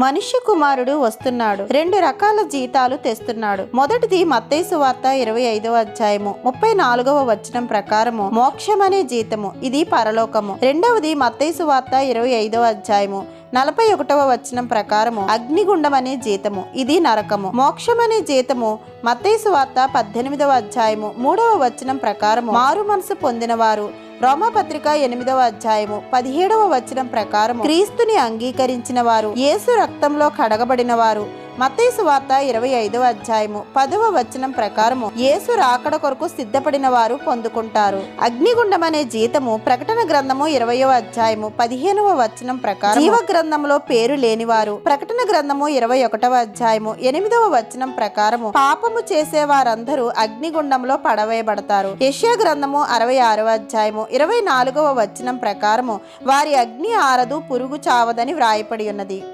మనుష్య కుమారుడు వస్తున్నాడు, రెండు రకాల జీతాలు తెస్తున్నాడు. మొదటిది మత్తయి సువార్త 25వ అధ్యాయము 34వ వచనం ప్రకారము మోక్షమనే జీతము, ఇది పరలోకము. రెండవది మత్తయి సువార్త 25వ అధ్యాయము 41వ వచనం ప్రకారము అగ్నిగుండం అనే జీతము, ఇది నరకము. మోక్షమనే జీతము మత్తయి సువార్త 18వ అధ్యాయము 3వ వచనం ప్రకారము మారు మనసు పొందినవారు. రోమాపత్రిక 8వ అధ్యాయము 17వ వచనం ప్రకారం క్రీస్తుని అంగీకరించిన వారు, యేసు రక్తంలో కడగబడిన వారు. మత్తయి సువార్త 25వ అధ్యాయము 10వ వచనం ప్రకారము యేసు రాకడ కొరకు సిద్ధపడిన వారు పొందుకుంటారు. అగ్నిగుండం అనే జీతము ప్రకటన గ్రంథము 20వ అధ్యాయము 15వ వచనం ప్రకారం జీవ గ్రంథంలో పేరు లేనివారు. ప్రకటన గ్రంథము 21వ అధ్యాయము 8వ వచనం ప్రకారము పాపము చేసే వారందరూ అగ్నిగుండంలో పడవేయబడతారు. యెషయా గ్రంథము 66వ అధ్యాయము 24వ వచనం ప్రకారము వారి అగ్ని ఆరదు, పురుగు చావదని వ్రాయబడి ఉన్నది.